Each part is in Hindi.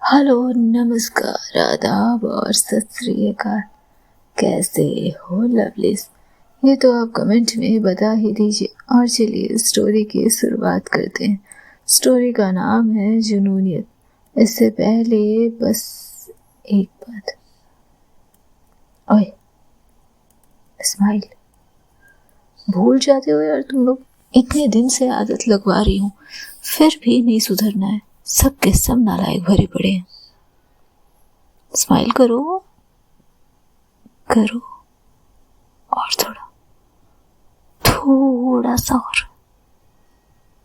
हेलो, नमस्कार, आदाब और सत श्री अकाल। कैसे हो लवलीज? ये तो आप कमेंट में बता ही दीजिए। और चलिए स्टोरी की शुरुआत करते हैं। स्टोरी का नाम है जुनूनियत। इससे पहले बस एक बात। ओए स्माइल, भूल जाते हो यार तुम लोग। इतने दिन से आदत लगवा रही हूँ, फिर भी नहीं सुधरना है। सब के सब नालायक भरे पड़े हैं। स्माइल करो करो, और थोड़ा सा और।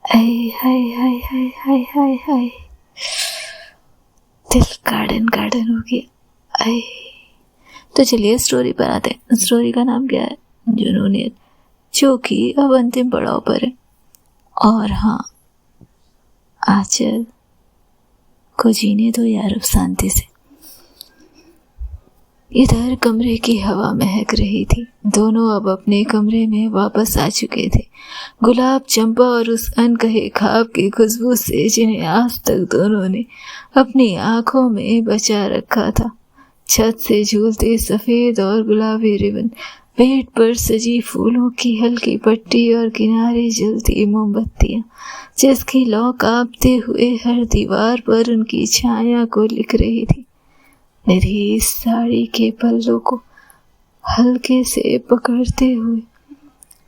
हाय हाय हाय हाय हाय हाय हाय, दिल गार्डन गार्डन हो गया। आए तो चलिए स्टोरी पर आते हैं। स्टोरी का नाम क्या है? जुनूनियत, जो कि अब अंतिम पड़ाव पर है। और हाँ, आंचल को जीने दो यार अब शांति से। इधर कमरे की हवा महक रही थी। दोनों अब अपने कमरे में वापस आ चुके थे। गुलाब, चंपा और उस अनकहे ख्वाब की खुशबू से जिन्हें आज तक दोनों ने अपनी आंखों में बचा रखा था। छत से झूलते सफेद और गुलाबी रिबन, बेड पर सजी फूलों की हल्की पट्टी और किनारे जलती मोमबत्तियां, जिसकी लौ कांपते हुए हर दीवार पर उनकी छाया को लिख रही थी। निधि साड़ी के पल्लों को हल्के से पकड़ते हुए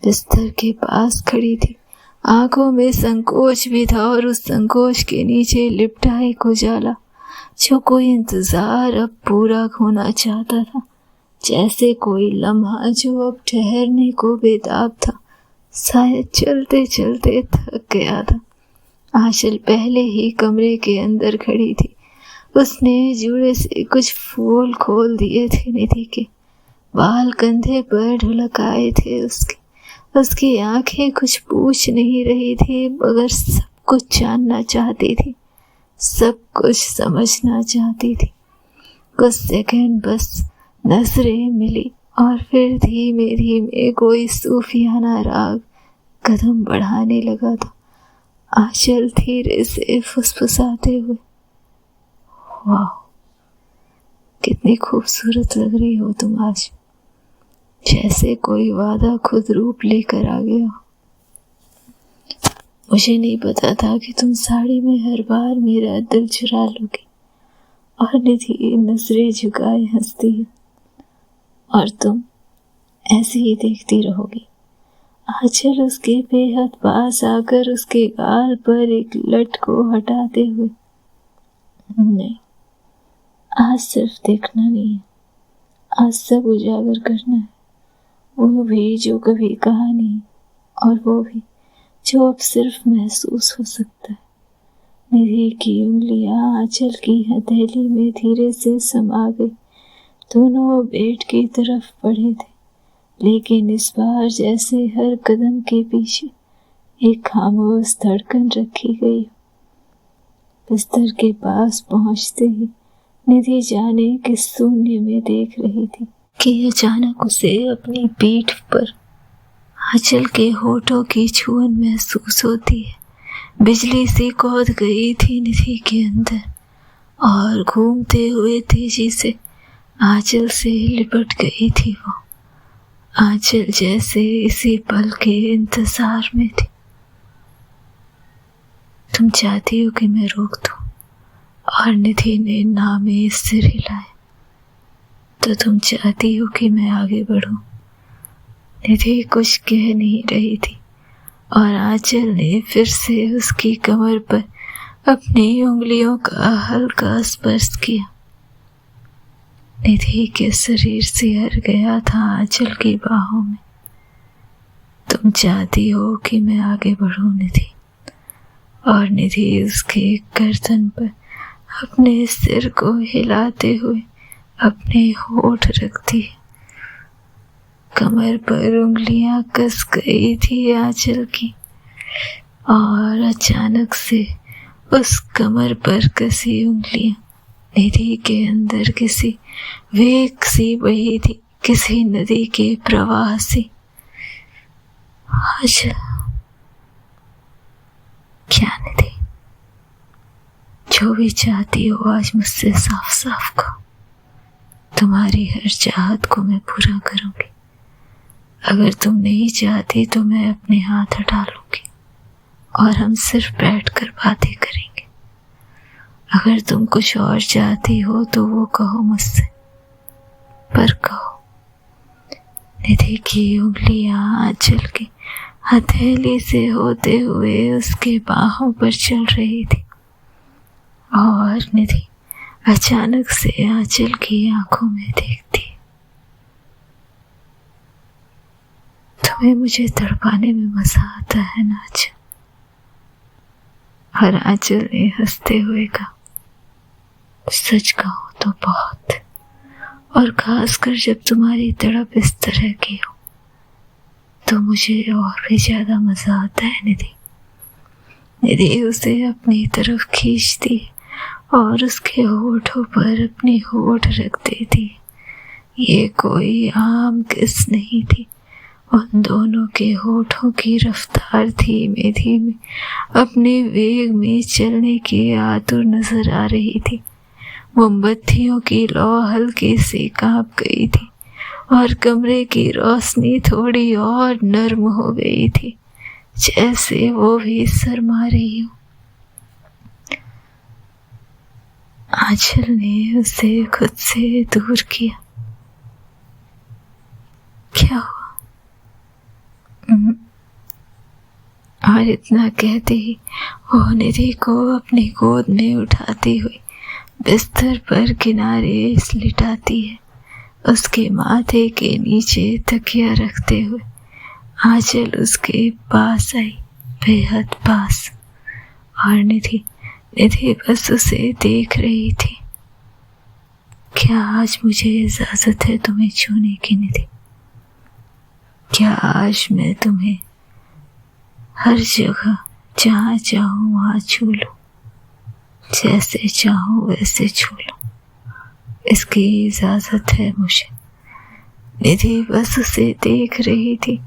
बिस्तर के पास खड़ी थी। आंखों में संकोच भी था और उस संकोच के नीचे लिपटा एक उजाला, जो कोई इंतजार अब पूरा होना चाहता था। जैसे कोई लम्हा जो अब ठहरने को बेताब था। शायद चलते चलते थक गया था। आंचल पहले ही कमरे के अंदर खड़ी थी। उसने जूड़े से कुछ फूल खोल दिए थे निधि के। बाल कंधे पर ढुलकाए थे उसकी आंखें कुछ पूछ नहीं रही थी, मगर सब कुछ जानना चाहती थी, सब कुछ समझना चाहती थी। कुछ सेकंड बस नजरें मिली और फिर धीमे धीमे कोई सूफियाना राग कदम बढ़ाने लगा था। आंचल धीरे से फुसफुसाते हुए, वाह कितनी खूबसूरत लग रही हो तुम आज, जैसे कोई वादा खुद रूप लेकर आ गया। मुझे नहीं पता था कि तुम साड़ी में हर बार मेरा दिल चुरा लोगी। और निधि नजरें झुकाए हंसती है, और तुम ऐसे ही देखती रहोगी। आंचल उसके बेहद पास आकर उसके गाल पर एक लट को हटाते हुए, नहीं, आज सिर्फ देखना नहीं है, आज सब उजागर करना है। वो भी जो कभी कहा नहीं, और वो भी जो अब सिर्फ महसूस हो सकता है। निधि की उंगलियां आंचल की हथेली में धीरे से समा गई। दोनों बेड की तरफ बढ़े थे, लेकिन इस बार जैसे हर कदम के पीछे एक खामोश धड़कन रखी गई। बिस्तर के पास पहुंचते ही निधि जाने किस शून्य में देख रही थी कि अचानक उसे अपनी पीठ पर आंचल के होठों की छुअन महसूस होती है। बिजली सी कौंध गई थी निधि के अंदर, और घूमते हुए तेजी से आंचल से लिपट गई थी वो। आंचल जैसे इसी पल के इंतजार में थी। तुम चाहती हो कि मैं रोक दूं? और निधि ने ना में सिर हिलाया। तो तुम चाहती हो कि मैं आगे बढ़ूं? निधि कुछ कह नहीं रही थी, और आंचल ने फिर से उसकी कमर पर अपनी उंगलियों का हल्का स्पर्श किया। निधि के शरीर सिहर गया था आंचल की बाहों में। तुम चाहती हो कि मैं आगे बढ़ूं निधि? और निधि उसके गर्दन पर अपने सिर को हिलाते हुए अपने होठ रखती। कमर पर उंगलियां कस गई थी आंचल की, और अचानक से उस कमर पर कसी उंगलियां निधि के अंदर किसी वेग सी बही थी, किसी नदी के प्रवाह सी। आंचल, क्या निधि, जो भी चाहती हो आज मुझसे साफ साफ कहो। तुम्हारी हर चाहत को मैं पूरा करूंगी। अगर तुम नहीं चाहती तो मैं अपने हाथ हटा लूंगी और हम सिर्फ बैठकर बातें करेंगे। अगर तुम कुछ और चाहती हो तो वो कहो मुझसे, पर कहो। निधि की उंगलियां आंचल की हथेली से होते हुए उसके बाहों पर चल रही थी और निधि अचानक से आंचल की आंखों में देखती। तुम्हें मुझे तड़पाने में मजा आता है ना आंचल? और आंचल ने हंसते हुए कहा, सच कहो तो बहुत, और खासकर जब तुम्हारी तड़प इस तरह की हो तो मुझे और भी ज्यादा मजा आता है। निधि उसे अपनी तरफ खींचती और उसके होठों पर अपनी होठ रख देती। ये कोई आम किस नहीं थी। उन दोनों के होठों की रफ्तार धीमे धीमे अपने वेग में चलने की आतुर नजर आ रही थी। मोमबत्तियों की लौ हल्के से कांप गई थी और कमरे की रोशनी थोड़ी और नर्म हो गई थी, जैसे वो भी शर्मा रही हो। आंचल ने उसे खुद से दूर किया। क्या हुआ? और इतना कहते ही वो निधि को अपनी गोद में उठाती हुई बिस्तर पर किनारे लिटाती है। उसके माथे के नीचे तकिया रखते हुए आंचल उसके पास आई, बेहद पास। और निधि बस उसे देख रही थी। क्या आज मुझे इजाजत है तुम्हें छूने की निधि? क्या आज मैं तुम्हें हर जगह जहाँ चाहूँ वहाँ छू लूँ, जैसे चाहूँ वैसे छू लूँ? इसकी इजाजत है मुझे? निधि बस उसे देख रही थी।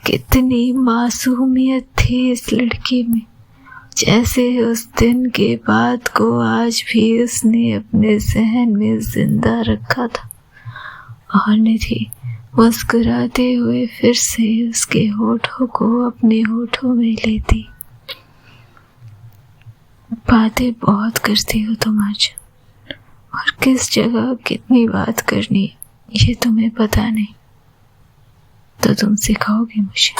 कितनी मासूमियत थी इस लड़की में, जैसे उस दिन के बाद को आज भी उसने अपने जहन में जिंदा रखा था। और निधि मुस्कुराते हुए फिर से उसके होठों को अपने होठों में लेती। बातें बहुत करती हो तुम आज, और किस जगह कितनी बात करनी है ये तुम्हें पता नहीं, तो तुम सिखाओगे मुझे?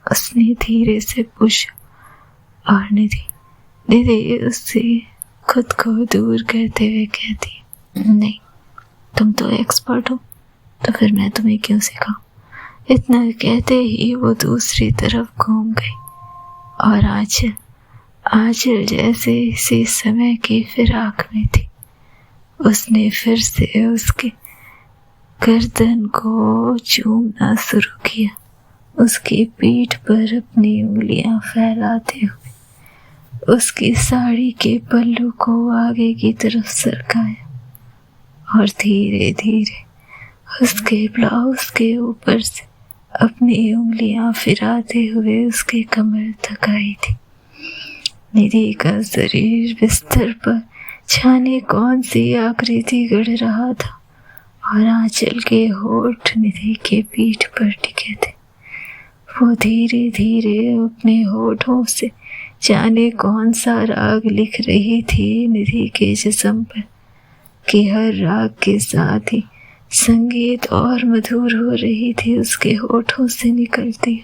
उसने धीरे से पूछा। और निधि उससे खुद को दूर करते हुए कहती, नहीं, तुम तो एक्सपर्ट हो, तो फिर मैं तुम्हें क्यों सिखाऊं? इतना कहते ही वो दूसरी तरफ घूम गई और आंचल जैसे इसी समय की फिराक में थी। उसने फिर से उसके गर्दन को चूमना शुरू किया, उसकी पीठ पर अपनी उंगलियां फैलाते हुए उसकी साड़ी के पल्लू को आगे की तरफ सरकाया और धीरे धीरे उसके ब्लाउज के ऊपर से अपनी उंगलियां फिराते हुए उसके कमर तक आई थी। निधि का शरीर बिस्तर पर जाने कौन सी आकृति गढ़ रहा था और आंचल के होठ निधि के पीठ पर टिके थे। वो धीरे धीरे अपने होठों से जाने कौन सा राग लिख रही थी निधि के जिस्म पर, कि हर राग के साथ ही संगीत और मधुर हो रही थी उसके होठों से निकलती।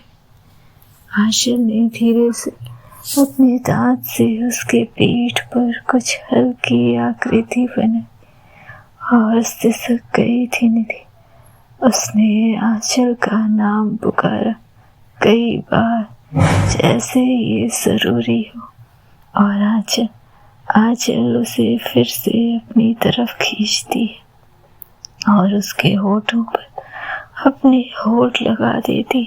आंचल ने धीरे से अपने दांत से उसके पीठ पर कुछ हल्की आकृति बनाई और सिसक गई थी निधि। उसने आंचल का नाम पुकारा कई बार, जैसे ये जरूरी हो, और आंचल उसे फिर से अपनी तरफ खींचती है और उसके होठों पर अपने होठ लगा देती।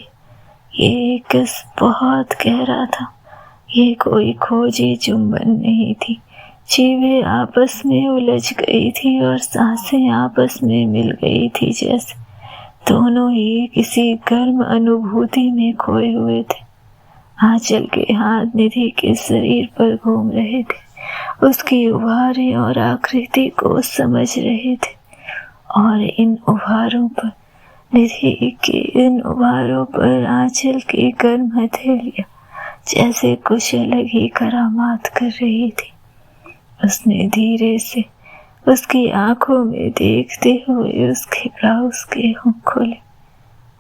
ये किस बहुत गहरा था, ये कोई खोजी चुंबन नहीं थी। जीभें आपस में उलझ गई थी और सांसें आपस में मिल गई थी, जैसे दोनों ही किसी गर्म अनुभूति में खोए हुए थे। आंचल के हाथ निधि के शरीर पर घूम रहे थे उसकी उभारें और आकृति को समझ रहे थे, और इन उभारों पर निधि के इन उभारों पर आंचल की गर्म हथेलियां जैसे कुछ अलग ही करामात कर रही थी। उसने धीरे से उसकी आंखों में देखते हुए उसके ब्लाउज के हुक खोले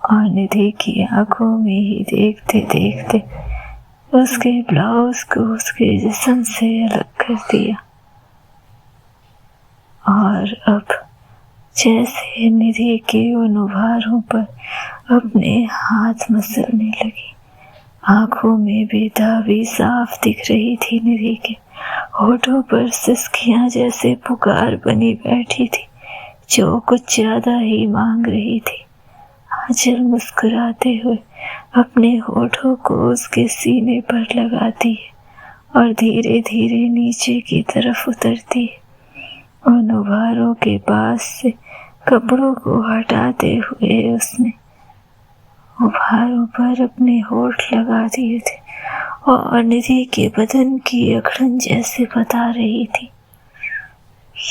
और निधि की आंखों में ही देखते देखते उसके ब्लाउज को उसके जिस्म से अलग कर दिया। और अब जैसे निधि के उन उभारों पर अपने हाथ मसलने लगी, आंखों में बेताबी साफ दिख रही थी। निधि के होठों पर सिसकियां जैसे पुकार बनी बैठी थी, जो कुछ ज्यादा ही मांग रही थी। आंचल मुस्कुराते हुए अपने होठों को उसके सीने पर लगाती है और धीरे धीरे नीचे की तरफ उतरती है। उन उभारों के पास से कपड़ों को हटाते हुए उसने उभारों पर अपने होठ लगा दिए थे और निधि के बदन की अकड़न जैसे बता रही थी।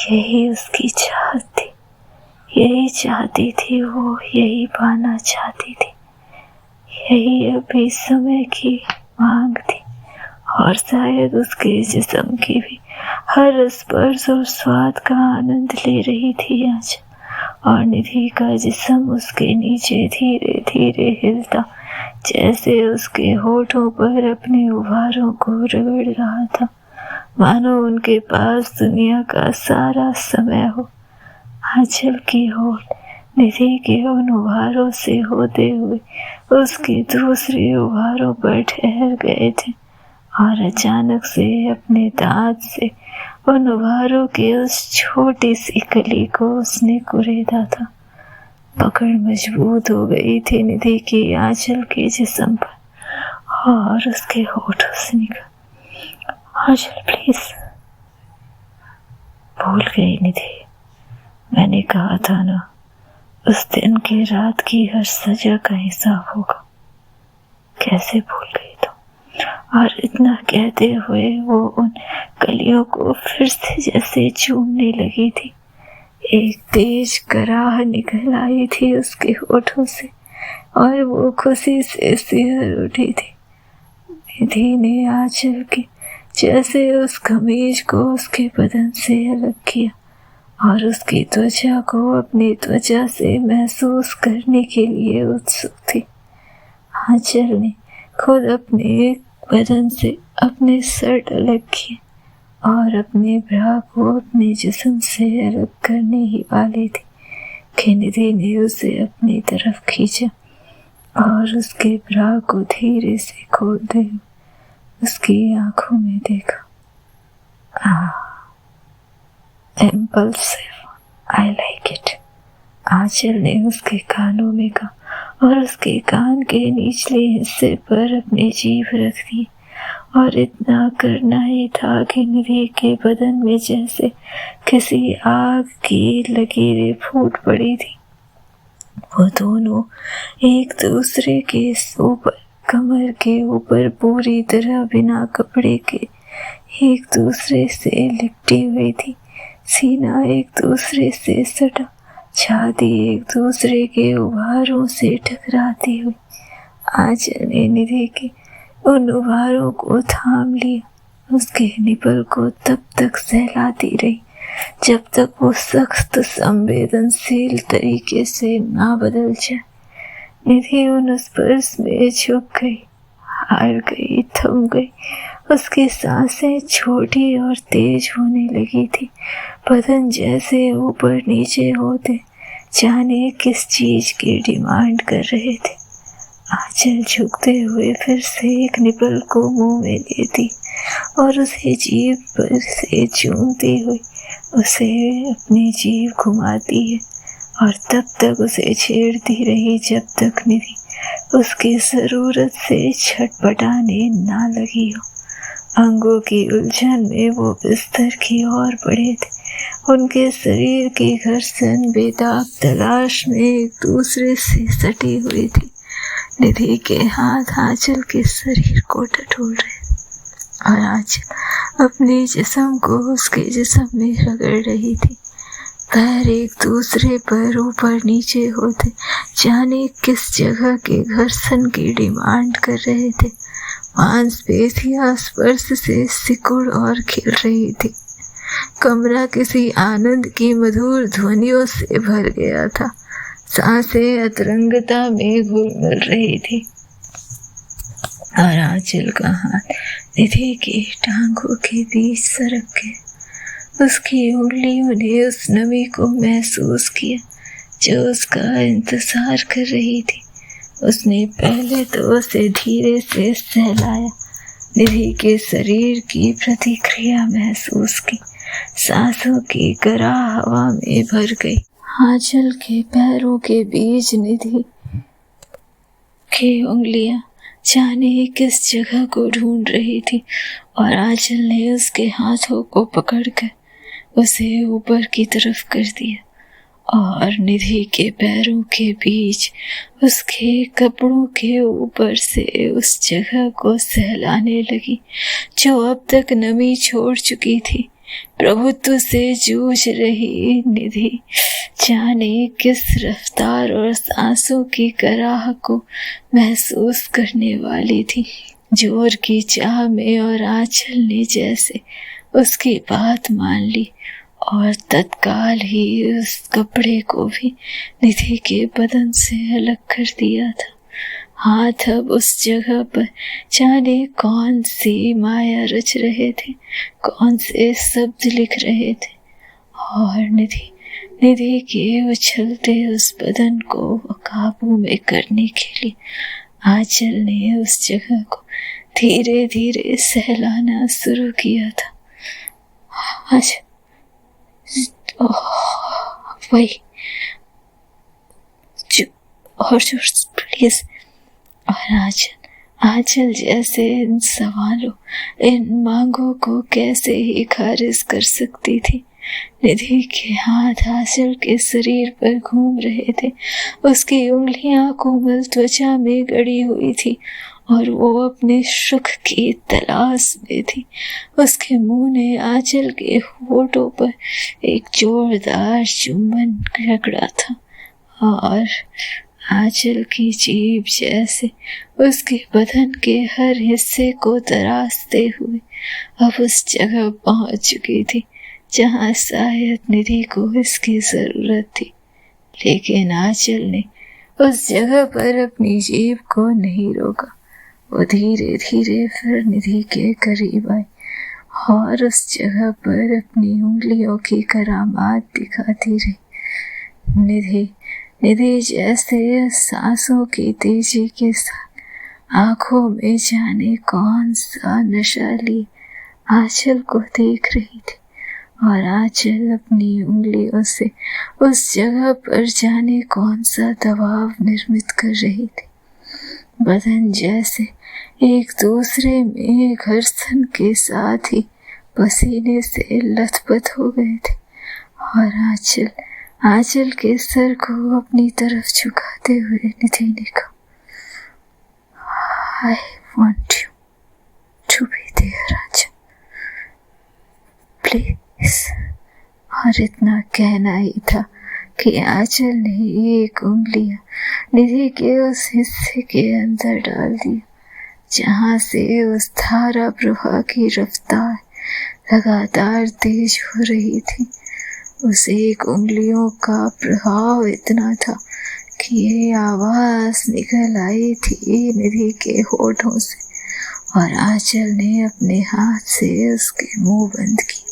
यही उसकी चाहत थी, यही चाहती थी वो, यही पाना चाहती थी, यही अभी समय की मांग थी। और शायद उसके जिस्म की भी हर स्पर्श और स्वाद का आनंद ले रही थी आंचल, और निधि का जिस्म उसके नीचे धीरे धीरे हिलता, जैसे उसके होठों पर अपने उभारों को रगड़ रहा था, मानो उनके पास दुनिया का सारा समय हो। आंचल की होठ निधि के उन उभारों से होते हुए उसके दूसरे उभारों पर ठहर गए थे, और अचानक से अपने दांत से उन उभारों के उस छोटी सी कली को उसने कुरेदा था। पकड़ मजबूत हो गई थी निधि की आंचल के जिस्म पर, और उसके होठों से निकला, आंचल प्लीज। भूल गई निधि, मैंने कहा था ना, उस दिन की रात की हर सजा का हिसाब होगा। कैसे भूल गई तुम? और इतना कहते हुए वो उन कलियों को फिर से जैसे चूमने लगी थी। एक तेज कराह निकल आई थी उसके होठों से, और वो खुशी से सिहर उठी थी। निधि ने आंचल की जैसे उस कमीज को उसके बदन से अलग किया और उसकी त्वचा को अपनी त्वचा से महसूस करने के लिए उत्सुक थी। आंचल ने खुद अपने बदन से अपने शर्ट अलग किए और अपने ब्रा को अपने जिस्म से अलग करने ही वाली थी कि निधि ने उसे अपनी तरफ खींचा और उसके ब्रा को धीरे से खोलते हुए उसकी आंखों में देखा। इम्पल्सिव, आई लाइक इट, आंचल ने उसके कानों में कहा और उसके कान के निचले हिस्से पर अपनी जीभ रख दी। और इतना करना ही था कि निधि के बदन में जैसे किसी आग की लकीरें फूट पड़ी थी। वो दोनों एक दूसरे के ऊपर, कमर के ऊपर पूरी तरह बिना कपड़े के एक दूसरे से लिपटी हुई थी। सीना एक दूसरे से सटा, छाती एक दूसरे के उभारों से टकराती हुई आंचल ने निधि के उन उभारों को थाम लिया। उसके निपल को तब तक सहलाती रही जब तक वो सख्त संवेदनशील तरीके से ना बदल जाए। निधि उन स्पर्श में झुक गई, हार गई, थम गई। उसकी सांसें छोटी और तेज होने लगी थी। बदन जैसे ऊपर नीचे होते जाने किस चीज की डिमांड कर रहे थे। आंचल झुकते हुए फिर से एक निपल को मुंह में लेती और उसे जीभ पर से चूमती हुई उसे अपनी जीभ घुमाती है और तब तक उसे छेड़ती रही जब तक निधि उसकी जरूरत से छटपटाने ना लगी हो। अंगों की उलझन में वो बिस्तर की ओर बढ़े थे। उनके शरीर की घर्षण बेताब तलाश में एक दूसरे से सटी हुई थी। निधि के हाथ आंचल के शरीर को टटोल रहे और आंचल अपने जिस्म को उसके जिस्म में रगड़ रही थी। पैर एक दूसरे पर ऊपर नीचे होते जाने किस जगह के घर्षण की डिमांड कर रहे थे। मांसपेशियां स्पर्श से सिकुड़ और खिल रही थी। कमरा किसी आनंद की मधुर ध्वनियों से भर गया था। सांसें अतरंगता में घुल रही थी और आंचल का हाथ निधि की टांगों के बीच सरक गया। उसकी उंगलियों ने उस नमी को महसूस किया जो उसका इंतजार कर रही थी। उसने पहले तो उसे धीरे से सहलाया, निधि के शरीर की प्रतिक्रिया महसूस की। सांसों की कराह हवा में भर गई। आंचल के पैरों के बीच निधि की उंगलियां जाने किस जगह को ढूंढ रही थी और आंचल ने उसके हाथों को पकड़कर उसे ऊपर की तरफ कर दिया और निधि के पैरों के बीच उसके कपड़ों के ऊपर से उस जगह को सहलाने लगी जो अब तक नमी छोड़ चुकी थी। प्रभुत्व से जूझ रही निधि जाने किस रफ्तार और सांसों की कराह को महसूस करने वाली थी। जोर की चाह में और आंचल ने जैसे उसकी बात मान ली और तत्काल ही उस कपड़े को भी निधि के बदन से अलग कर दिया था। हाथ अब उस जगह पर जाने कौन सी माया रच रहे थे, कौन से शब्द लिख रहे थे और निधि के उछलते उस बदन को काबू में करने के लिए आंचल ने उस जगह को धीरे धीरे सहलाना शुरू किया था। आज वही और प्लीज। और आंचल जैसे इन सवालों, इन मांगों को कैसे ही खारिज कर सकती थी। निधि के हाथ आंचल के शरीर पर घूम रहे थे। उसकी उंगलियां कोमल त्वचा में गड़ी हुई थी और वो अपने सुख की तलाश में थी। उसके मुंह ने आंचल के होठों पर एक जोरदार चुंबन रगड़ा था और आंचल की जीभ जैसे उसके बदन के हर हिस्से को तराशते हुए अब उस जगह पहुंच चुकी थी जहां शायद निधि को इसकी जरूरत थी। लेकिन आंचल ने उस जगह पर अपनी जीभ को नहीं रोका। वो धीरे धीरे फिर निधि के करीब आई और उस जगह पर अपनी उंगलियों की करामात दिखाती रही। निधि जैसे सांसों की तेजी के साथ आंखों में जाने कौन सा नशा लिए आंचल को देख रही थी और आंचल अपनी उंगलियों से उस जगह पर जाने कौन सा दबाव निर्मित कर रही थी। बदन जैसे एक दूसरे में घर्षण के साथ ही पसीने से लथपथ हो गए थे और आंचल के सर को अपनी तरफ झुकाते हुए निधि ने कहा, I want you to be there, Anchal, please. और इतना कहना ही था कि आंचल ने एक उंगलियां निधि के उस हिस्से के अंदर डाल दिया जहां से उस धारा प्रवाह की रफ्तार लगातार तेज हो रही थी। उस एक उंगलियों का प्रभाव इतना था कि ये आवाज निकल आई थी निधि के होठों से और आंचल ने अपने हाथ से उसके मुंह बंद किया।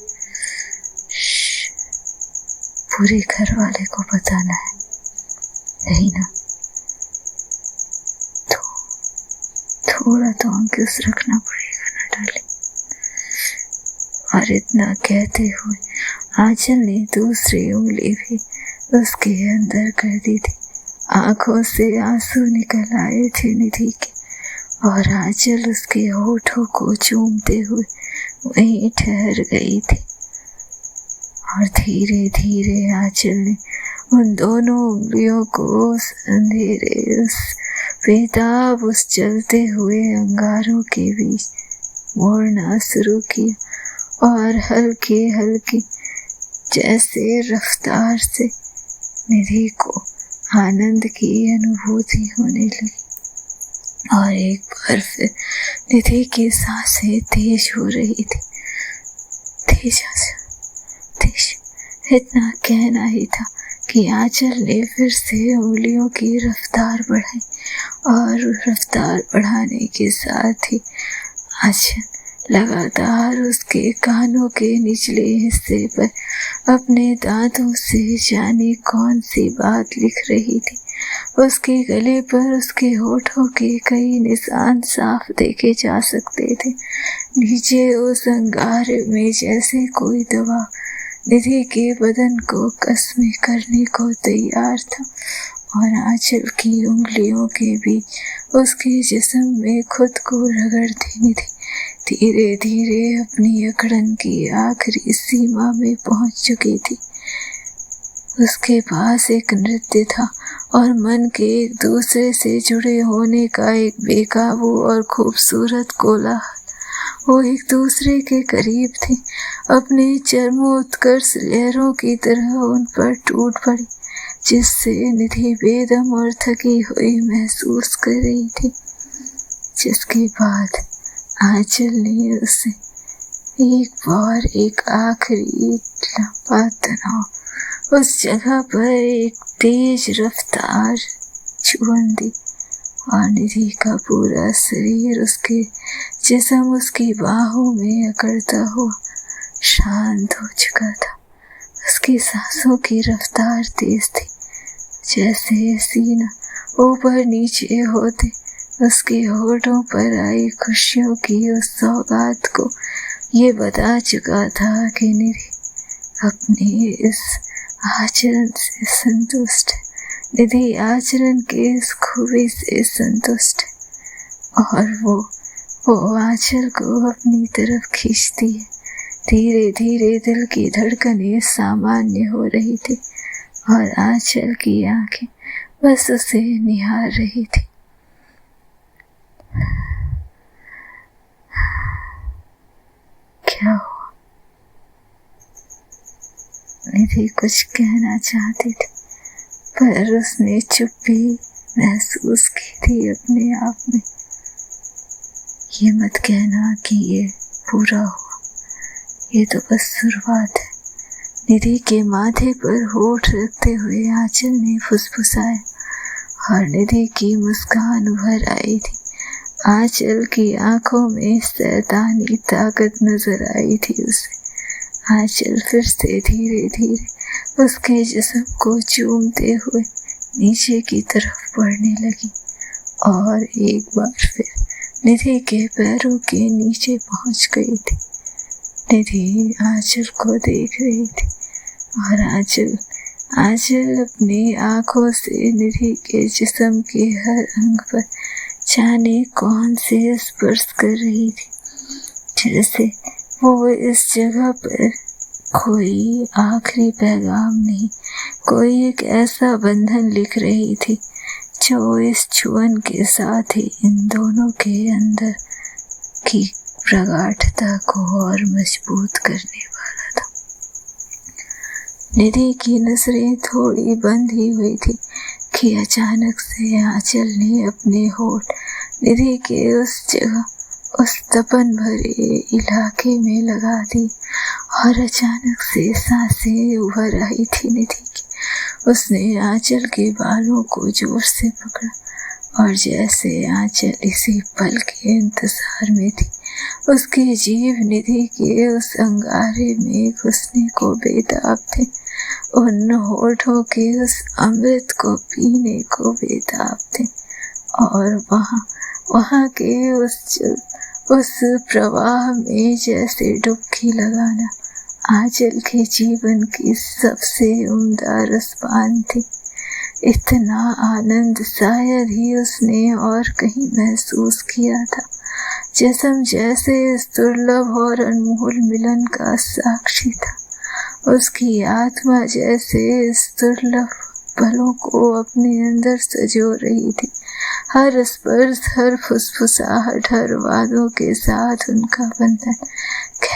पूरे घर वाले को बताना है, नहीं ना? तो थोड़ा तो अंकुश रखना पड़ेगा ना डाले। और इतना कहते हुए आंचल ने दूसरी उंगली भी उसके अंदर कर दी थी। आंखों से आंसू निकल आए थे निधि के और आंचल उसके होठों को चूमते हुए वहीं ठहर गई थी। और धीरे धीरे आंचल ने उन दोनों उंगलियों को उस अंधेरे, उस बेताब, उस चलते हुए अंगारों के बीच मोड़ना शुरू किया और हल्की हल्की जैसे रफ्तार से निधि को आनंद की अनुभूति होने लगी। और एक बार फिर निधि की सांसें तेज हो रही थी। तेज इतना कहना ही था कि आंचल ने फिर से उंगलियों की रफ्तार बढ़ाई और रफ्तार बढ़ाने के साथ ही आंचल लगातार उसके कानों के निचले हिस्से पर अपने दांतों से जाने कौन सी बात लिख रही थी। उसके गले पर उसके होठों के कई निशान साफ देखे जा सकते थे। नीचे उस अंगारे में जैसे कोई दवा निधि के बदन को कसमे करने को तैयार था और आंचल की उंगलियों के बीच उसके जिस्म में खुद को रगड़ती निधि धीरे धीरे अपनी अकड़न की आखिरी सीमा में पहुंच चुकी थी। उसके पास एक नृत्य था और मन के एक दूसरे से जुड़े होने का एक बेकाबू और खूबसूरत कोलाहल। वो एक दूसरे के करीब थे, अपने चरमोत्कर्ष लहरों की तरह उन पर टूट पड़ी, जिससे निधि बेदम और थकी हुई महसूस कर रही थी। जिसके बाद आंचल ने उसे एक आखिरी लंबा तनाव उस जगह पर एक तेज रफ्तार छुअन दी और निधि का पूरा शरीर उसके जिस्म उसकी बाहों में अकड़ता हुआ शांत हो चुका था। उसकी सांसों की रफ्तार तेज थी, जैसे सीना ऊपर नीचे होते उसके होठों पर आई खुशियों की उस सौगात को ये बता चुका था कि निधि अपने इस आचरण से संतुष्ट है। निधि आचरण के इस खूबी से संतुष्ट है और वो आंचल को अपनी तरफ खींचती है। धीरे धीरे दिल की धड़कनें सामान्य हो रही थी और आंचल की आंखें बस उसे निहार रही थी। क्या हुआ? निधि कुछ कहना चाहती थी, पर उसने चुप्पी महसूस की थी अपने आप में। ये मत कहना कि ये पूरा हुआ, ये तो बस शुरुआत है। निधि के माथे पर होठ रखते हुए आंचल ने फुसफुसाया और निधि की मुस्कान उभर आई थी। आंचल की आंखों में शैतानी ताकत नजर आई थी उसे। आंचल फिर से धीरे धीरे उसके जिस्म को चूमते हुए नीचे की तरफ बढ़ने लगी और एक बार फिर निधि के पैरों के नीचे पहुंच गई थी। निधि आंचल को देख रही थी और आंचल अपनी आंखों से निधि के जिस्म के हर अंग पर जाने कौन से स्पर्श कर रही थी, जैसे वो इस जगह पर कोई आखिरी पैगाम नहीं, कोई एक ऐसा बंधन लिख रही थी जो इस छुअन के साथ ही इन दोनों के अंदर की प्रगाढ़ता को और मजबूत करने वाला था। निधि की नजरें थोड़ी बंद ही हुई थी कि अचानक से आंचल ने अपने होठ निधि के उस जगह, उस तपन भरे इलाके में लगा दी और अचानक से सांसें उभर आई थी निधि की। उसने आंचल के बालों को जोर से पकड़ा और जैसे आंचल इसी पल के इंतजार में थी, उसकी जीभ निधि के उस अंगारे में घुसने को बेताब थे, उन होठों के उस अमृत को पीने को बेताब थे और वहाँ के उस प्रवाह में जैसे डुबकी लगाना आंचल के जीवन की सबसे उम्दा रसपान थी। इतना आनंद शायद ही उसने और कहीं महसूस किया था। जिस्म जैसे इस दुर्लभ और अनमोल मिलन का साक्षी था। उसकी आत्मा जैसे इस दुर्लभ पलों को अपने अंदर सजो रही थी। हर स्पर्श, हर फुसफुसाहट, हर वादों के साथ उनका बंधन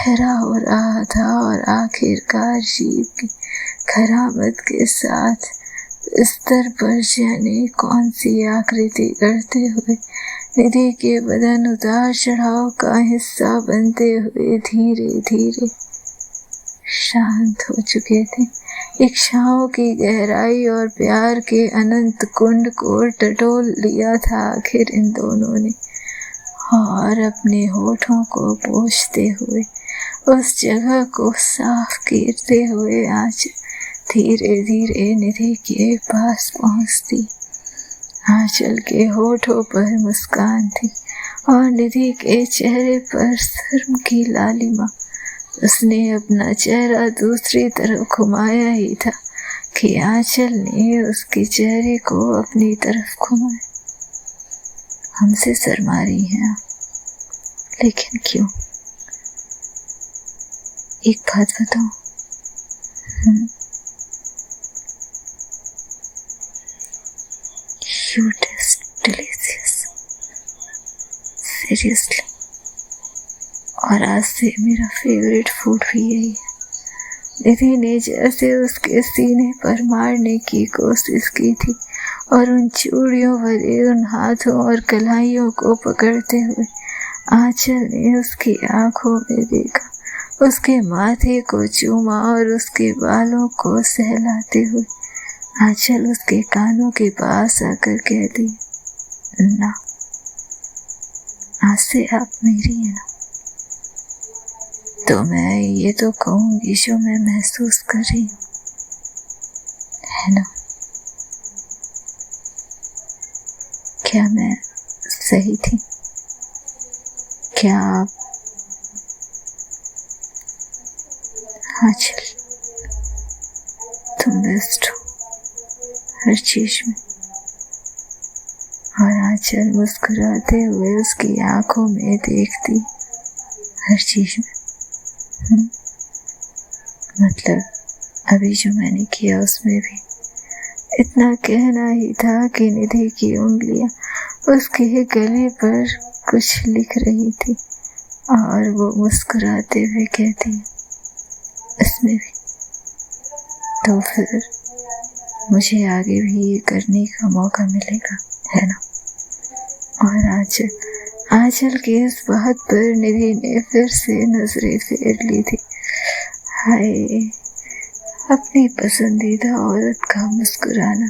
ठहरा हो रहा था और आखिरकार जीप की खरामत के साथ बिस्तर पर जाने कौन सी आकृति करते हुए निधि के बदन उतार चढ़ाव का हिस्सा बनते हुए धीरे धीरे शांत हो चुके थे। इच्छाओं की गहराई और प्यार के अनंत कुंड को टटोल लिया था आखिर इन दोनों ने, और अपने होठों को पोंछते हुए उस जगह को साफ करते हुए आज धीरे धीरे निधि के पास पहुंचती। आंचल के होठों पर मुस्कान थी और निधि के चेहरे पर शर्म की लालिमा। उसने अपना चेहरा दूसरी तरफ घुमाया ही था कि आंचल ने उसके चेहरे को अपनी तरफ घुमाया। हमसे शर्मा रही हैं आप, लेकिन क्यों? एक बात बताओ, You taste delicious. Seriously. और आज से मेरा फेवरेट फूड भी यही है। निधि ने जैसे उसके सीने पर मारने की कोशिश की थी और उन चूड़ियों भरे उन हाथों और कलाइयों को पकड़ते हुए आंचल ने उसकी आंखों में देखा, उसके माथे को चूमा और उसके बालों को सहलाते हुए आंचल उसके कानों के पास आकर कहती, ना, आज से आप मेरी है ना। तो मैं ये तो कहूंगी जो मैं महसूस कर रही हूँ, है ना? क्या मैं सही थी? क्या आप? आंचल, तुम बेस्ट हो हर चीज में। और आंचल मुस्कुराते हुए उसकी आंखों में देखती, हर चीज में। मतलब अभी जो मैंने किया उसमें भी इतना कहना ही था कि निधि की उंगलियां उसके गले पर कुछ लिख रही थी और वो मुस्कुराते हुए कहती, इसमें भी। तो फिर मुझे आगे भी ये करने का मौका मिलेगा, है ना? और आंचल की इस बात पर निधि ने फिर से नजरें फेर ली थी। हाय, अपनी पसंदीदा औरत का मुस्कुराना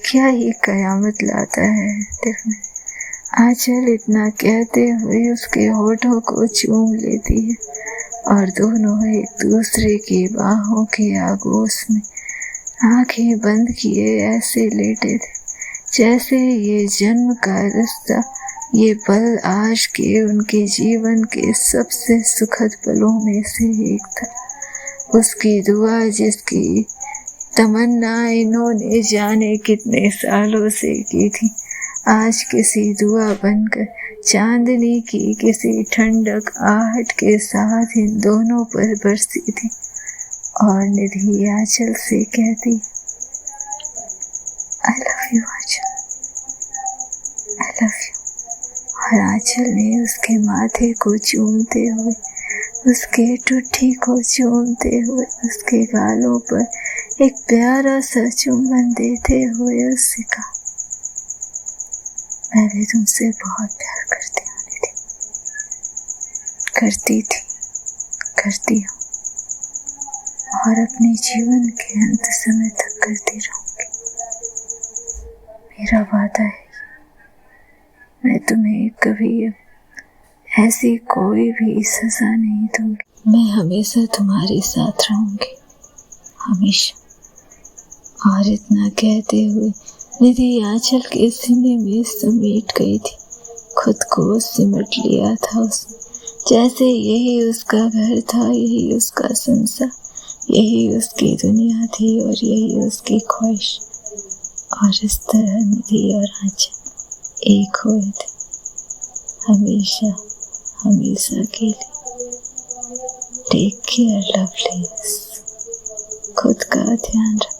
क्या ही कयामत लाता है दिल में। आंचल इतना कहते हुए उसके होठों को चूम लेती है और दोनों एक दूसरे की बाहों के आगोश में आंखें बंद किए ऐसे लेटे थे जैसे ये जन्म का रिश्ता, ये पल आज के उनके जीवन के सबसे सुखद पलों में से एक था। उसकी दुआ, जिसकी तमन्ना इन्होंने जाने कितने सालों से की थी, आज किसी दुआ बनकर चांदनी की किसी ठंडक आहट के साथ इन दोनों पर बरसी थी। और निधि आंचल से कहती, I love you Anchal, I love you. और आंचल ने उसके माथे को चूमते हुए, उसके ठुड्डी को चूमते हुए, उसके गालों पर एक प्यारा सा चुम्बन देते हुए उससे कहा, मैं भी तुमसे बहुत प्यार करती हूँ निधि, करती थी, करती हूँ और अपने जीवन के अंत समय तक करती रहूंगी। मेरा वादा है, मैं तुम्हें कभी ऐसी कोई भी सजा नहीं दूंगी। मैं हमेशा तुम्हारे साथ रहूंगी, हमेशा। और इतना कहते हुए निधि आंचल के सीने में समेट गई थी, खुद को सिमट लिया था उसने, जैसे यही उसका घर था, यही उसका संसार, यही उसकी दुनिया थी और यही उसकी ख्वाहिश। और इस तरह निधि और आंचल एक हुए थे, हमेशा हमेशा के लिए। टेक केयर लवलीज, खुद का ध्यान रख।